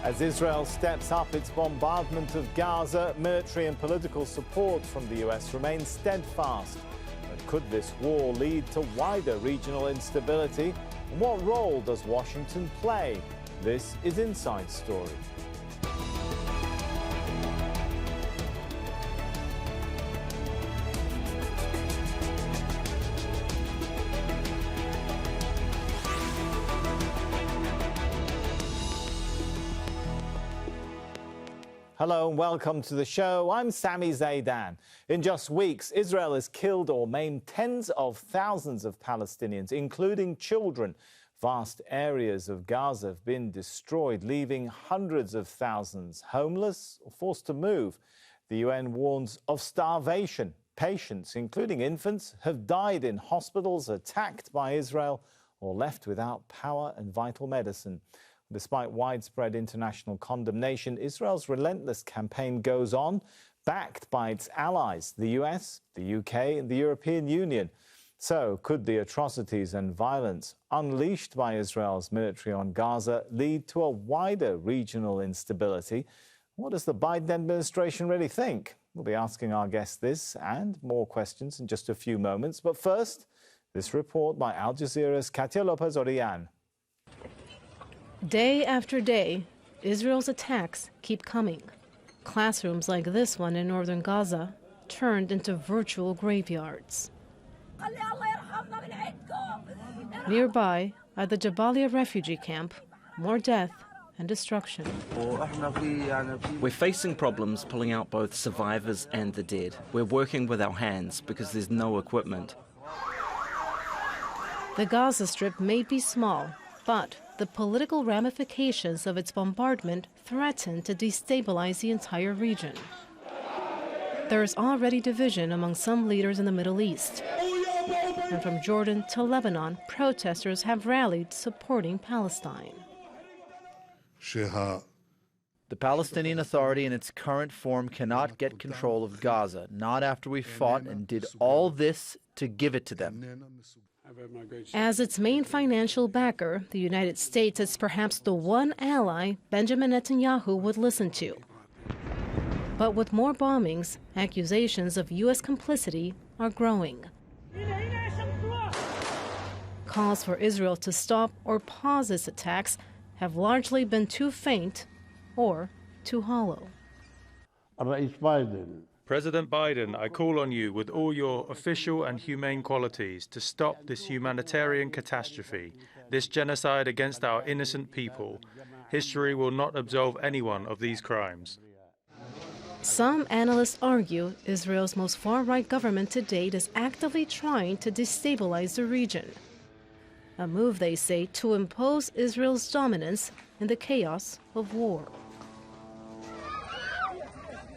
As Israel steps up its bombardment of Gaza, military and political support from the US remains steadfast. But could this war lead to wider regional instability? And what role does Washington play? This is Inside Story. Hello and welcome to the show. I'm Sami Zeidan. In just weeks, Israel has killed or maimed tens of thousands of Palestinians, including children. Vast areas of Gaza have been destroyed, leaving hundreds of thousands homeless or forced to move. The UN warns of starvation. Patients, including infants, have died in hospitals attacked by Israel or left without power and vital medicine. Despite widespread international condemnation, Israel's relentless campaign goes on, backed by its allies, the US, the UK and the European Union. So, could the atrocities and violence unleashed by Israel's military on Gaza lead to a wider regional instability? What does the Biden administration really think? We'll be asking our guests this and more questions in just a few moments. But first, this report by Al Jazeera's Katia Lopez-Orian. Day after day, Israel's attacks keep coming. Classrooms like this one in northern Gaza turned into virtual graveyards. Nearby, at the Jabalia refugee camp, more death and destruction. We're facing problems pulling out both survivors and the dead. We're working with our hands because there's no equipment. The Gaza Strip may be small, but the political ramifications of its bombardment threaten to destabilize the entire region. There is already division among some leaders in the Middle East. And from Jordan to Lebanon, protesters have rallied supporting Palestine. The Palestinian Authority in its current form cannot get control of Gaza, not after we fought and did all this to give it to them. As its main financial backer, the United States is perhaps the one ally Benjamin Netanyahu would listen to. But with more bombings, accusations of U.S. complicity are growing. Calls for Israel to stop or pause its attacks have largely been too faint or too hollow. President Biden, I call on you with all your official and humane qualities to stop this humanitarian catastrophe, this genocide against our innocent people. History will not absolve anyone of these crimes. Some analysts argue Israel's most far-right government to date is actively trying to destabilize the region. A move, they say, to impose Israel's dominance in the chaos of war.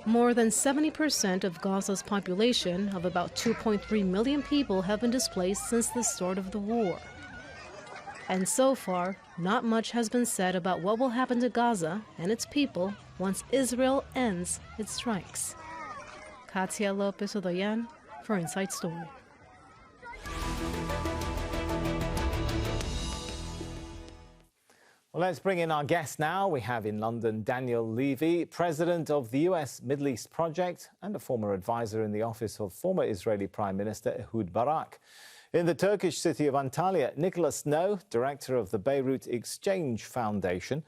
More than 70% of Gaza's population of about 2.3 million people have been displaced since the start of the war. And so far, not much has been said about what will happen to Gaza and its people once Israel ends its strikes. Katia Lopez-Orian for Inside Story. Well, let's bring in our guest now. We have in London Daniel Levy, president of the US Middle East Project and a former advisor in the office of former Israeli Prime Minister Ehud Barak. In the Turkish city of Antalya, Nicholas Snow, director of the Beirut Exchange Foundation.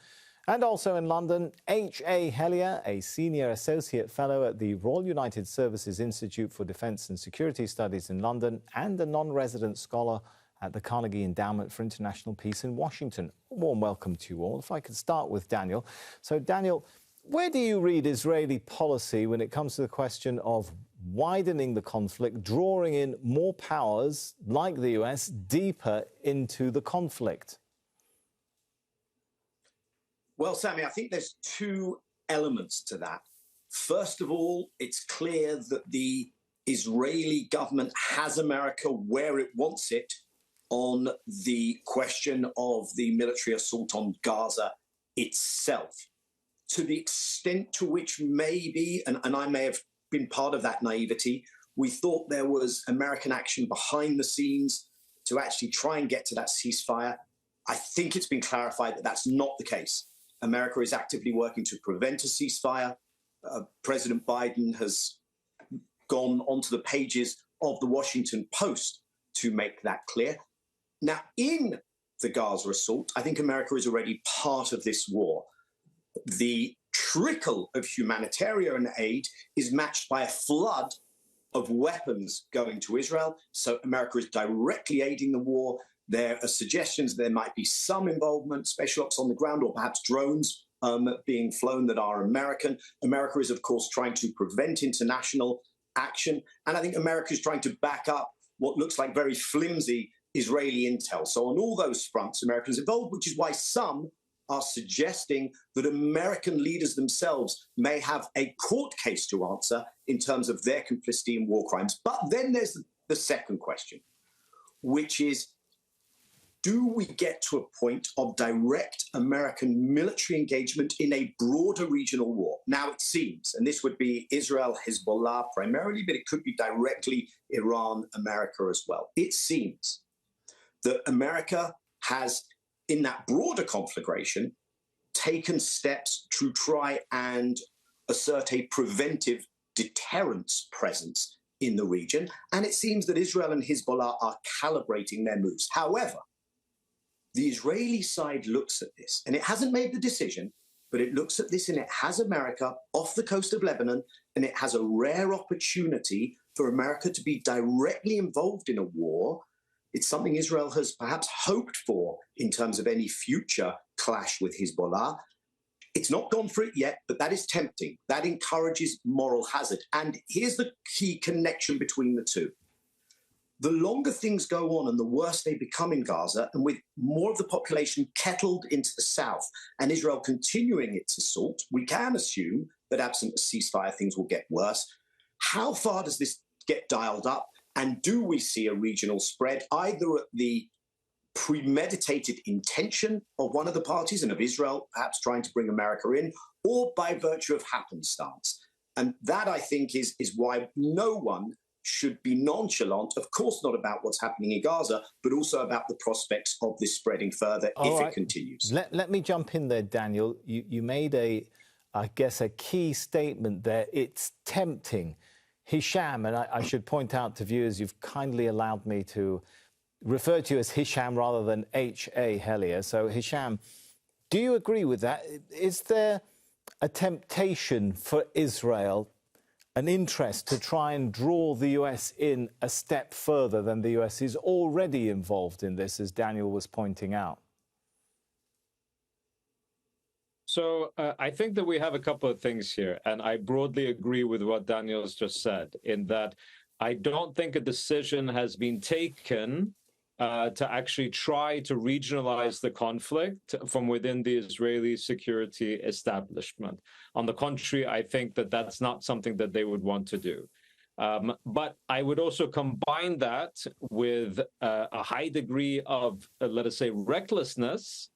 And also in London, H.A. Hellyer, a senior associate fellow at the Royal United Services Institute for Defence and Security Studies in London and a non-resident scholar at the Carnegie Endowment for International Peace in Washington. A warm welcome to you all. If I could start with Daniel. So, Daniel, where do you read Israeli policy when it comes to the question of widening the conflict, drawing in more powers like the US deeper into the conflict? Well, Sami, I think there's two elements to that. First of all, it's clear that the Israeli government has America where it wants it on the question of the military assault on Gaza itself. To the extent to which maybe, and I may have been part of that naivety, we thought there was American action behind the scenes to actually try and get to that ceasefire. I think it's been clarified that that's not the case. America is actively working to prevent a ceasefire. President Biden has gone onto the pages of the Washington Post to make that clear. Now, in the Gaza assault, I think America is already part of this war. The trickle of humanitarian aid is matched by a flood of weapons going to Israel. So America is directly aiding the war. There are suggestions there might be some involvement, special ops on the ground, or perhaps drones being flown that are American. America is, of course, trying to prevent international action. And I think America is trying to back up what looks like very flimsy Israeli intel. So on all those fronts, America is involved, which is why some are suggesting that American leaders themselves may have a court case to answer in terms of their complicity in war crimes. But then there's the second question, which is, do we get to a point of direct American military engagement in a broader regional war? Now, it seems, and this would be Israel, Hezbollah primarily, but it could be directly Iran, America as well. It seems that America has, in that broader conflagration, taken steps to try and assert a preventive deterrence presence in the region. And it seems that Israel and Hezbollah are calibrating their moves. However, the Israeli side looks at this, and it hasn't made the decision, but it looks at this and it has America off the coast of Lebanon, and it has a rare opportunity for America to be directly involved in a war. It's something Israel has perhaps hoped for in terms of any future clash with Hezbollah. It's not gone for it yet, but that is tempting. That encourages moral hazard. And here's the key connection between the two. The longer things go on and the worse they become in Gaza, and with more of the population kettled into the south and Israel continuing its assault, we can assume that absent a ceasefire, things will get worse. How far does this get dialed up? And do we see a regional spread, either at the premeditated intention of one of the parties and of Israel perhaps trying to bring America in, or by virtue of happenstance? And that, I think, is why no one should be nonchalant, of course not about what's happening in Gaza, but also about the prospects of this spreading further if it continues. Let me jump in there, Daniel. You made I guess, a key statement there. It's tempting. Hisham, and I should point out to viewers, you've kindly allowed me to refer to you as Hisham rather than H.A. Hellyer. So, Hisham, do you agree with that? Is there a temptation for Israel, an interest to try and draw the US in a step further than the US is already involved in this, as Daniel was pointing out? So I think that we have a couple of things here, and I broadly agree with what Daniel has just said, in that I don't think a decision has been taken to actually try to regionalize the conflict from within the Israeli security establishment. On the contrary, I think that that's not something that they would want to do. But I would also combine that with a high degree of, let us say, recklessness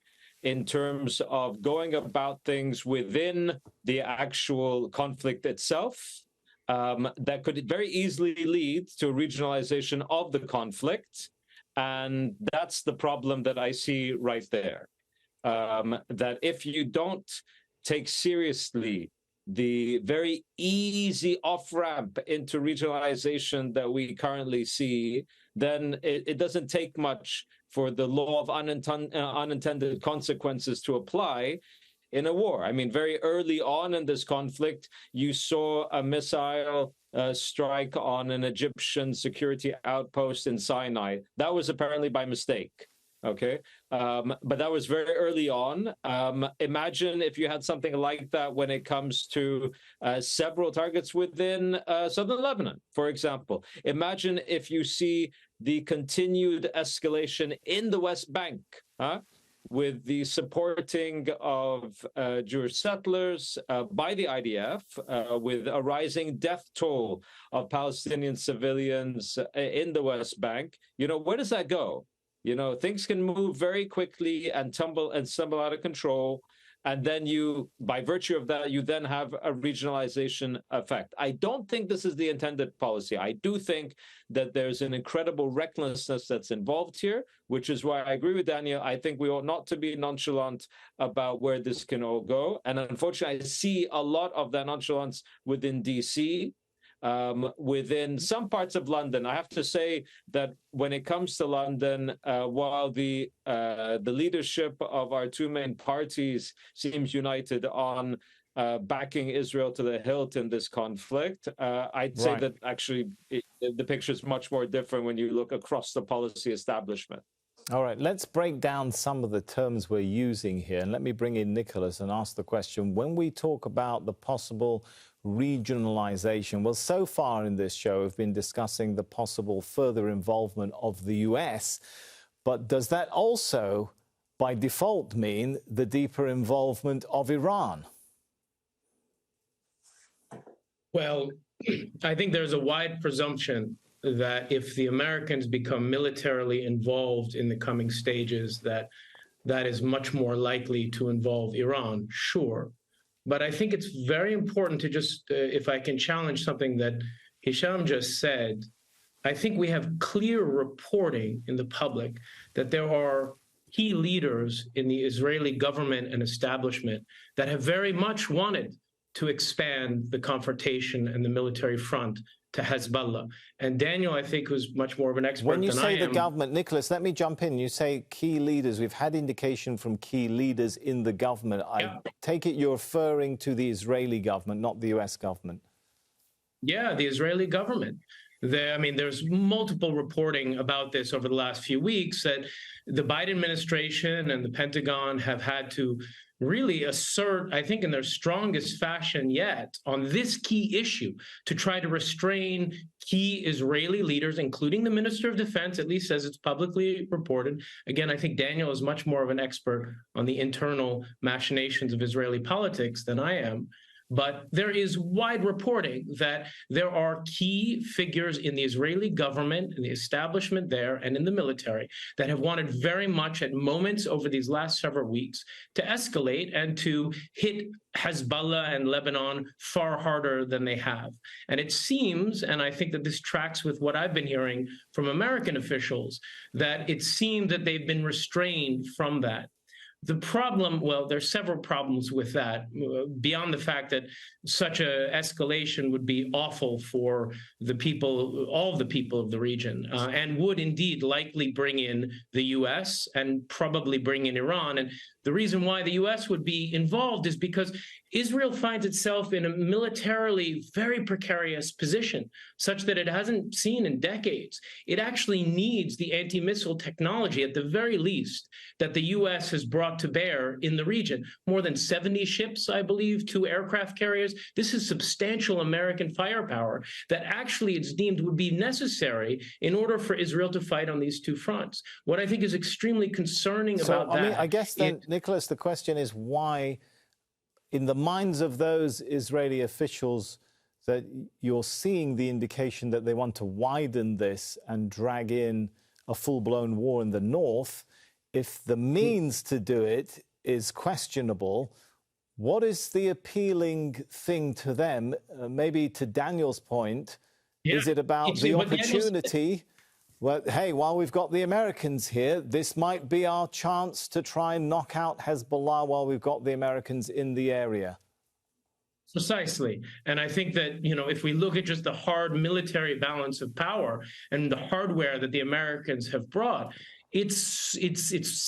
in terms of going about things within the actual conflict itself, that could very easily lead to a regionalization of the conflict. And that's the problem that I see right there. That if you don't take seriously the very easy off-ramp into regionalization that we currently see, then it doesn't take much for the law of unintended consequences to apply in a war. I mean, very early on in this conflict, you saw a missile strike on an Egyptian security outpost in Sinai. That was apparently by mistake. Okay, but that was very early on. Imagine if you had something like that when it comes to several targets within southern Lebanon, for example. Imagine if you see the continued escalation in the West Bank, with the supporting of Jewish settlers by the IDF, with a rising death toll of Palestinian civilians in the West Bank. You know, where does that go? You know, things can move very quickly and stumble out of control. and then you, by virtue of that, you then have a regionalization effect. I don't think this is the intended policy. I do think that there's an incredible recklessness that's involved here, which is why I agree with Daniel. I think we ought not to be nonchalant about where this can all go. And unfortunately, I see a lot of that nonchalance within DC. Within some parts of London, I have to say that when it comes to London, while the leadership of our two main parties seems united on backing Israel to the hilt in this conflict, I'd say that actually the picture is much more different when you look across the policy establishment. All right, let's break down some of the terms we're using here. And let me bring in Nicholas and ask the question, when we talk about the possible regionalization, well, so far in this show, we've been discussing the possible further involvement of the US. But does that also, by default, mean the deeper involvement of Iran? Well, I think there's a wide presumption that if the Americans become militarily involved in the coming stages, that is much more likely to involve Iran, sure. But I think it's very important to just, if I can challenge something that Hisham just said, I think we have clear reporting in the public that there are key leaders in the Israeli government and establishment that have very much wanted to expand the confrontation and the military front to Hezbollah. And Daniel, I think, who's much more of an expert than I am. When you say the government, Nicholas, let me jump in. You say key leaders. We've had indication from key leaders in the government. I take it you're referring to the Israeli government, not the US government. Yeah, the Israeli government. There's multiple reporting about this over the last few weeks that the Biden administration and the Pentagon have had to really assert, I think in their strongest fashion yet, on this key issue to try to restrain key Israeli leaders, including the Minister of Defense, at least as it's publicly reported. Again, I think Daniel is much more of an expert on the internal machinations of Israeli politics than I am. But there is wide reporting that there are key figures in the Israeli government, in the establishment there, and in the military that have wanted very much at moments over these last several weeks to escalate and to hit Hezbollah and Lebanon far harder than they have. And it seems, and I think that this tracks with what I've been hearing from American officials, that it seemed that they've been restrained from that. The problem, well, there's several problems with that, beyond the fact that such an escalation would be awful for the people, all the people of the region, and would indeed likely bring in the US and probably bring in Iran. And the reason why the US would be involved is because Israel finds itself in a militarily very precarious position, such that it hasn't seen in decades. It actually needs the anti-missile technology, at the very least, that the US has brought to bear in the region. More than 70 ships, I believe, 2 aircraft carriers. This is substantial American firepower that actually it's deemed would be necessary in order for Israel to fight on these two fronts. What I think is extremely concerning about that... I guess then, Nicholas, the question is why, in the minds of those Israeli officials, that you're seeing the indication that they want to widen this and drag in a full-blown war in the north. If the means to do it is questionable, what is the appealing thing to them? Maybe to Daniel's point, is it about the opportunity? Well, hey, while we've got the Americans here, this might be our chance to try and knock out Hezbollah while we've got the Americans in the area. Precisely. And I think that, if we look at just the hard military balance of power and the hardware that the Americans have brought, it's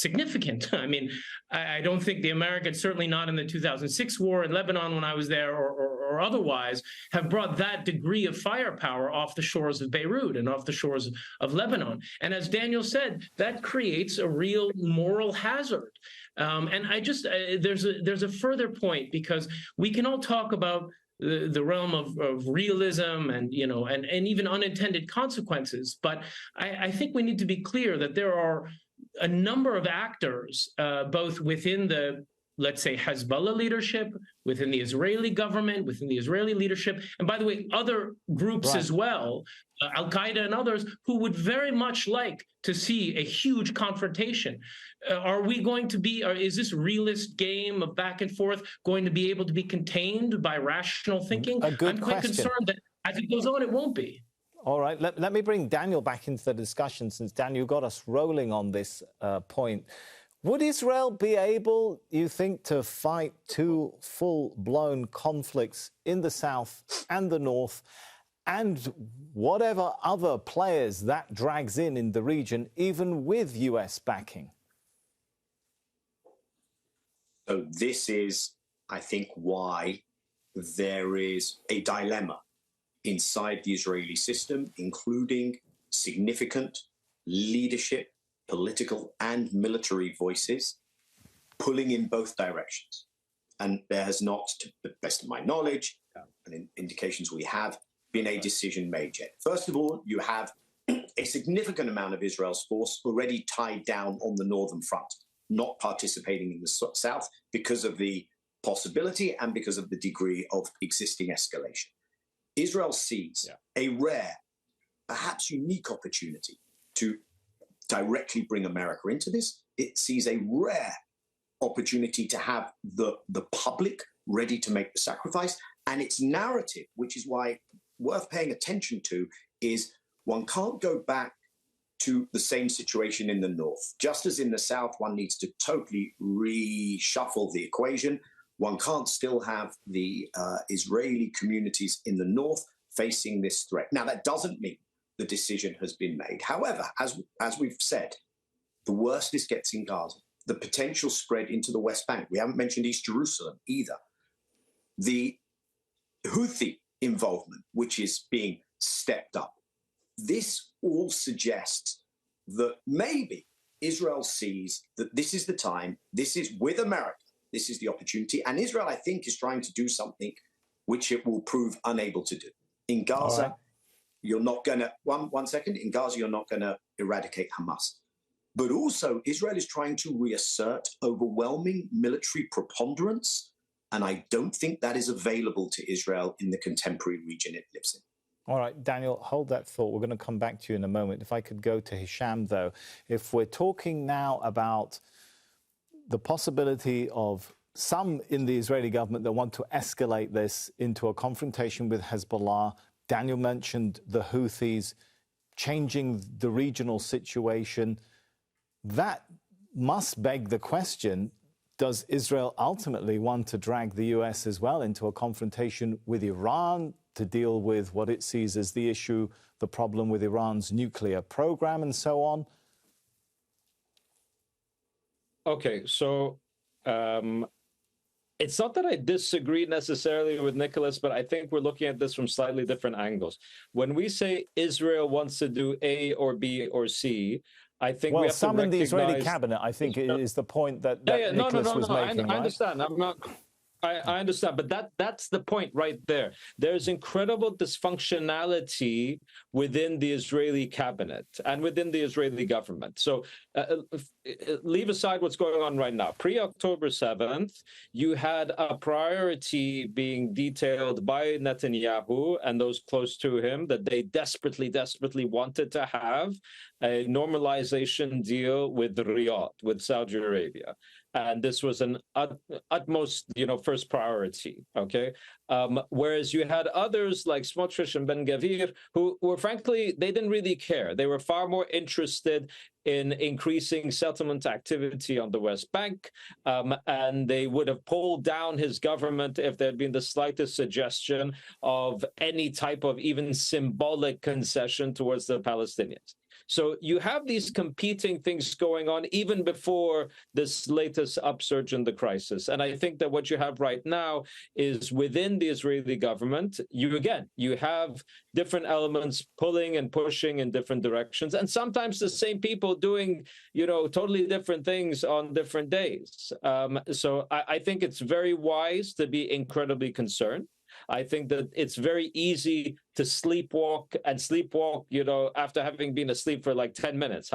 significant. I mean, I don't think the Americans, certainly not in the 2006 war in Lebanon when I was there or otherwise, have brought that degree of firepower off the shores of Beirut and off the shores of Lebanon. And as Daniel said, that creates a real moral hazard. And there's a further point, because we can all talk about the realm of realism and even unintended consequences. But I think we need to be clear that there are a number of actors, both within the let's say, Hezbollah leadership, within the Israeli government, within the Israeli leadership, and by the way, other groups as well, Al-Qaeda and others, who would very much like to see a huge confrontation. Are we going to be, or is this realist game of back and forth going to be able to be contained by rational thinking? A good I'm quite concerned that as it goes on, it won't be. All right, let me bring Daniel back into the discussion, since Daniel got us rolling on this point. Would Israel be able, you think, to fight two full-blown conflicts in the south and the north, and whatever other players that drags in the region, even with US backing? So this is, I think, why there is a dilemma inside the Israeli system, including significant leadership, political and military voices pulling in both directions. And there has not, to the best of my knowledge, and in indications we have, been a decision made yet. First of all, you have a significant amount of Israel's force already tied down on the northern front, not participating in the south because of the possibility and because of the degree of existing escalation. Israel sees a rare, perhaps unique opportunity to directly bring America into this. It sees a rare opportunity to have the public ready to make the sacrifice. And its narrative, which is why worth paying attention to, is one can't go back to the same situation in the north. Just as in the south, one needs to totally reshuffle the equation. One can't still have the Israeli communities in the north facing this threat. Now, that doesn't mean the decision has been made. However, as we've said, the worst this gets in Gaza, the potential spread into the West Bank. We haven't mentioned East Jerusalem either. The Houthi involvement, which is being stepped up. This all suggests that maybe Israel sees that this is the time, this is with America, this is the opportunity. And Israel, I think, is trying to do something which it will prove unable to do. In Gaza, you're not going to, one second, in Gaza, you're not going to eradicate Hamas. But also, Israel is trying to reassert overwhelming military preponderance. And I don't think that is available to Israel in the contemporary region it lives in. All right, Daniel, hold that thought. We're going to come back to you in a moment. If I could go to Hisham, though. If we're talking now about the possibility of some in the Israeli government that want to escalate this into a confrontation with Hezbollah, Daniel mentioned the Houthis changing the regional situation. That must beg the question, does Israel ultimately want to drag the US as well into a confrontation with Iran to deal with what it sees as the issue, the problem with Iran's nuclear program and so on? Okay, so it's not that I disagree necessarily with Nicholas, but I think we're looking at this from slightly different angles. When we say Israel wants to do A or B or C, I think we have to some in the Israeli recognize... cabinet, I think, is the point that Nicholas was making, I understand. I understand, but that's the point right there. There's incredible dysfunctionality within the Israeli cabinet and within the Israeli government. So leave aside what's going on right now. Pre-October 7th, you had a priority being detailed by Netanyahu and those close to him that they desperately, desperately wanted to have a normalization deal with Riyadh, with Saudi Arabia. And this was an utmost, first priority, okay? Whereas you had others like Smotrich and Ben-Gvir who were, frankly, they didn't really care. They were far more interested in increasing settlement activity on the West Bank, and they would have pulled down his government if there had been the slightest suggestion of any type of even symbolic concession towards the Palestinians. So you have these competing things going on even before this latest upsurge in the crisis. And I think that what you have right now is within the Israeli government, you have different elements pulling and pushing in different directions, and sometimes the same people doing, totally different things on different days. So I think it's very wise to be incredibly concerned. I think that it's very easy to sleepwalk, after having been asleep for like 10 minutes,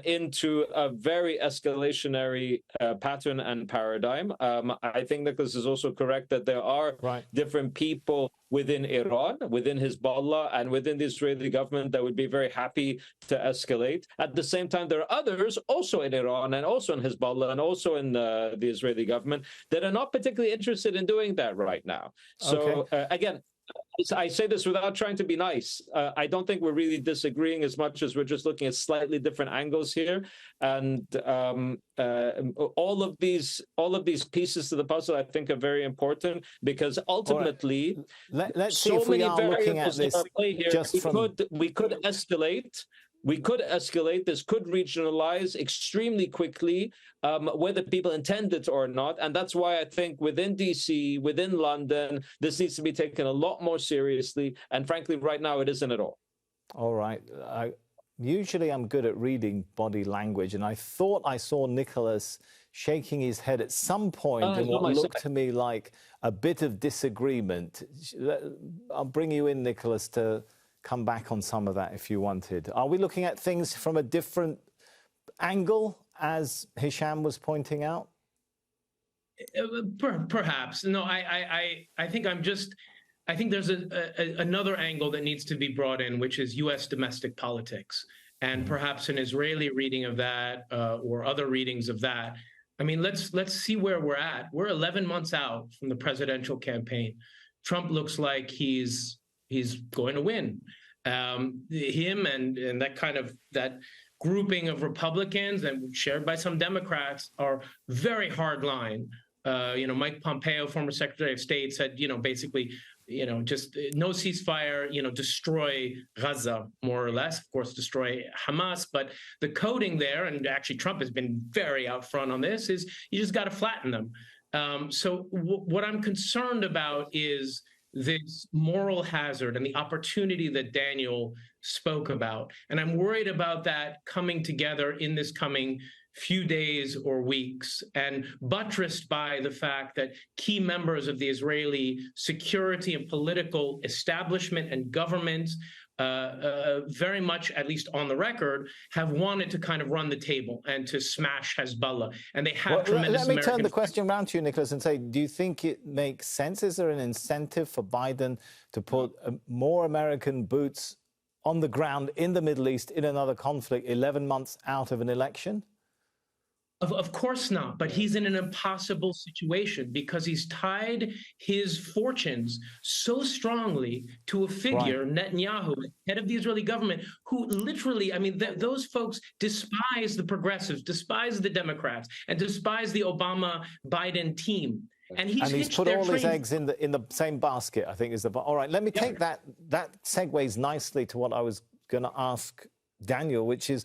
into a very escalationary pattern and paradigm. I think Nicholas is also correct that there are different people within Iran, within Hezbollah, and within the Israeli government that would be very happy to escalate. At the same time, there are others also in Iran and also in Hezbollah and also in the Israeli government that are not particularly interested in doing that right now. So again, I say this without trying to be nice. I don't think we're really disagreeing as much as we're just looking at slightly different angles here. And all of these pieces to the puzzle, I think, are very important because ultimately, let's see if we are looking at this we could escalate. We could escalate, this could regionalize extremely quickly, whether people intend it or not. And that's why I think within DC, within London, this needs to be taken a lot more seriously. And frankly, right now, it isn't at all. All right. Usually I'm good at reading body language, and I thought I saw Nicholas shaking his head at some point in what looked to me like a bit of disagreement. I'll bring you in, Nicholas, to come back on some of that if you wanted. Are we looking at things from a different angle, as Hisham was pointing out? Perhaps. No, I think I think there's another angle that needs to be brought in, which is U.S. domestic politics, and perhaps an Israeli reading of that or other readings of that. I mean, let's see where we're at. We're 11 months out from the presidential campaign. Trump looks like he's going to win. Him and that grouping of Republicans and shared by some Democrats are very hard line. Mike Pompeo, former Secretary of State, said, basically, just no ceasefire, destroy Gaza, more or less, of course, destroy Hamas. But the coding there, and actually Trump has been very out front on this, is you just got to flatten them. So what I'm concerned about is this moral hazard and the opportunity that Daniel spoke about. And I'm worried about that coming together in this coming few days or weeks, and buttressed by the fact that key members of the Israeli security and political establishment and government very much, at least on the record, have wanted to kind of run the table and to smash Hezbollah. And they have tremendous Let me turn the question around to you, Nicholas, and say, do you think it makes sense? Is there an incentive for Biden to put more American boots on the ground in the Middle East in another conflict 11 months out of an election? Of course not, but he's in an impossible situation because he's tied his fortunes so strongly to a figure, Netanyahu, head of the Israeli government, who literally, I mean, those folks despise the progressives, despise the Democrats, and despise the Obama-Biden team. And he's put all his eggs in the same basket, I think is the... All right, let me take that segues nicely to what I was going to ask Daniel, which is,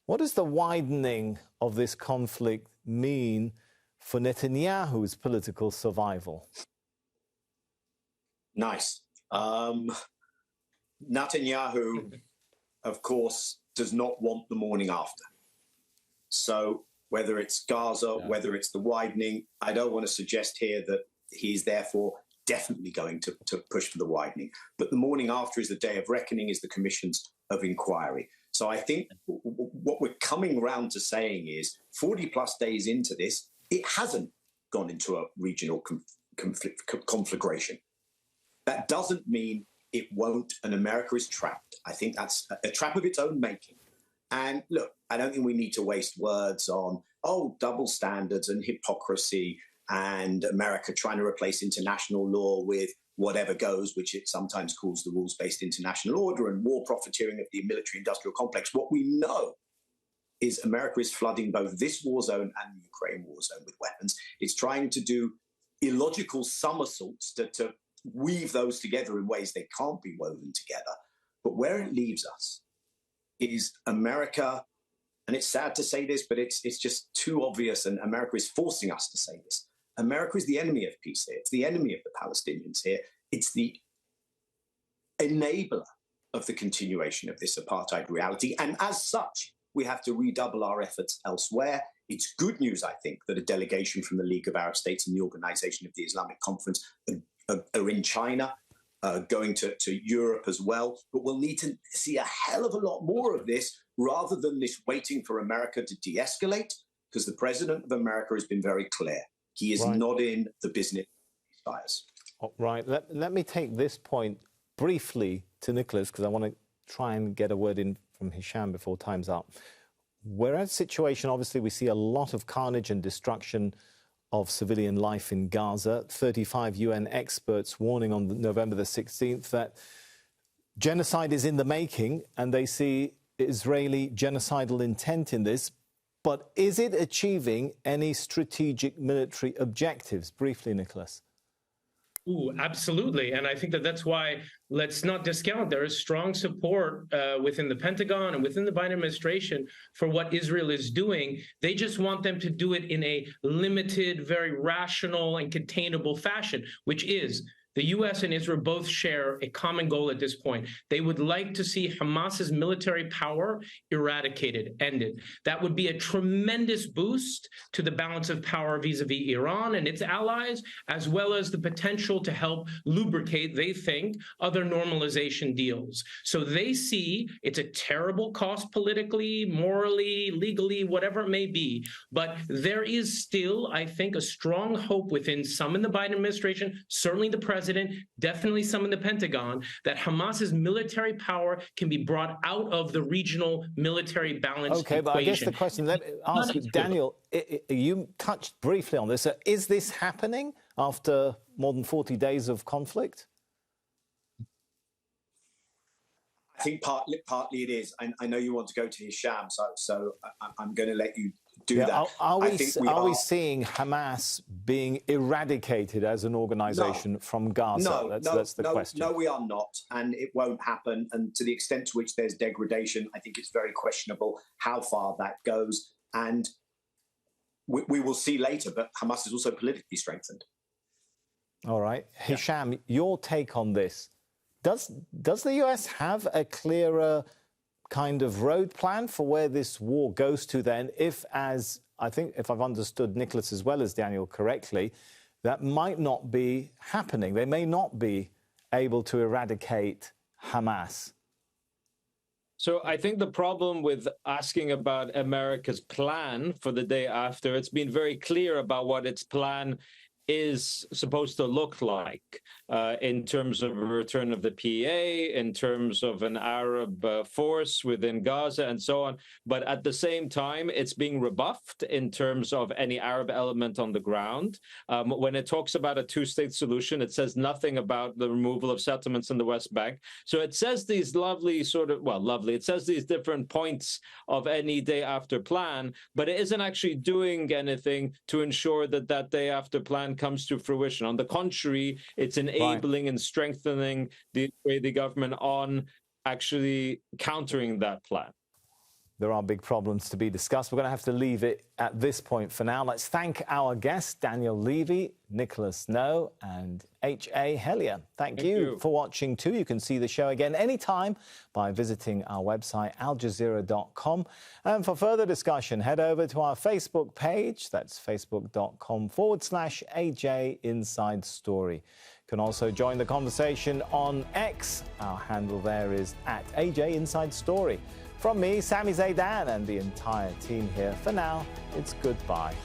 what does the widening of this conflict mean for Netanyahu's political survival? Nice. Netanyahu, of course, does not want the morning after. So whether it's Gaza, whether it's the widening, I don't want to suggest here that he's therefore definitely going to push for the widening. But the morning after is the day of reckoning, is the commissions of inquiry. So I think what we're coming round to saying is 40 plus days into this, it hasn't gone into a regional conflagration. That doesn't mean it won't, and America is trapped. I think that's a trap of its own making. And look, I don't think we need to waste words on, double standards and hypocrisy and America trying to replace international law with whatever goes, which it sometimes calls the rules-based international order, and war profiteering of the military-industrial complex. What we know is America is flooding both this war zone and the Ukraine war zone with weapons. It's trying to do illogical somersaults to weave those together in ways they can't be woven together. But where it leaves us is America, and it's sad to say this, but it's just too obvious, and America is forcing us to say this. America is the enemy of peace here. It's the enemy of the Palestinians here. It's the enabler of the continuation of this apartheid reality. And as such, we have to redouble our efforts elsewhere. It's good news, I think, that a delegation from the League of Arab States and the Organization of the Islamic Conference are in China, going to Europe as well. But we'll need to see a hell of a lot more of this rather than this waiting for America to de-escalate, because the president of America has been very clear. He is not in the business of fires. Right. Let me take this point briefly to Nicholas, because I want to try and get a word in from Hisham before time's up. We're at a situation, obviously, we see a lot of carnage and destruction of civilian life in Gaza. 35 UN experts warning on November the 16th that genocide is in the making, and they see Israeli genocidal intent in this. But is it achieving any strategic military objectives? Briefly, Nicholas. Ooh, absolutely. And I think that that's why let's not discount there is strong support within the Pentagon and within the Biden administration for what Israel is doing. They just want them to do it in a limited, very rational and containable fashion, which is the U.S. and Israel both share a common goal at this point. They would like to see Hamas's military power eradicated, ended. That would be a tremendous boost to the balance of power vis-a-vis Iran and its allies, as well as the potential to help lubricate, they think, other normalization deals. So they see it's a terrible cost politically, morally, legally, whatever it may be. But there is still, I think, a strong hope within some in the Biden administration, certainly the president, definitely some in the Pentagon, that Hamas's military power can be brought out of the regional military balance equation. But I guess the question, let me ask you, Daniel, you touched briefly on this. Is this happening after more than 40 days of conflict? I think partly it is. I know you want to go to Hisham, so I'm going to let you do that. Are we seeing Hamas being eradicated as an organization from Gaza? That's the question. No, we are not, and it won't happen. And to the extent to which there's degradation, I think it's very questionable how far that goes. And we will see later, but Hamas is also politically strengthened. All right. Hisham, your take on this. Does the US have a clearer kind of road plan for where this war goes to then, if I've understood Nicholas as well as Daniel correctly, that might not be happening? They may not be able to eradicate Hamas. So I think the problem with asking about America's plan for the day after, it's been very clear about what its plan is supposed to look like in terms of a return of the PA, in terms of an Arab force within Gaza and so on. But at the same time, it's being rebuffed in terms of any Arab element on the ground. When it talks about a two-state solution, it says nothing about the removal of settlements in the West Bank. So it says these it says these different points of any day after plan, but it isn't actually doing anything to ensure that that day after plan comes to fruition. On the contrary, it's enabling and strengthening the Israeli government on actually countering that plan. There are big problems to be discussed. We're going to have to leave it at this point for now. Let's thank our guests, Daniel Levy, Nicholas No, and H.A. Hellyer. Thank you for watching too. You can see the show again anytime by visiting our website, aljazeera.com. And for further discussion, head over to our Facebook page. That's facebook.com/AJ Inside Story. You can also join the conversation on X. Our handle there is @AJ Inside Story. From me, Sami Zeidan, and the entire team here, for now, it's goodbye.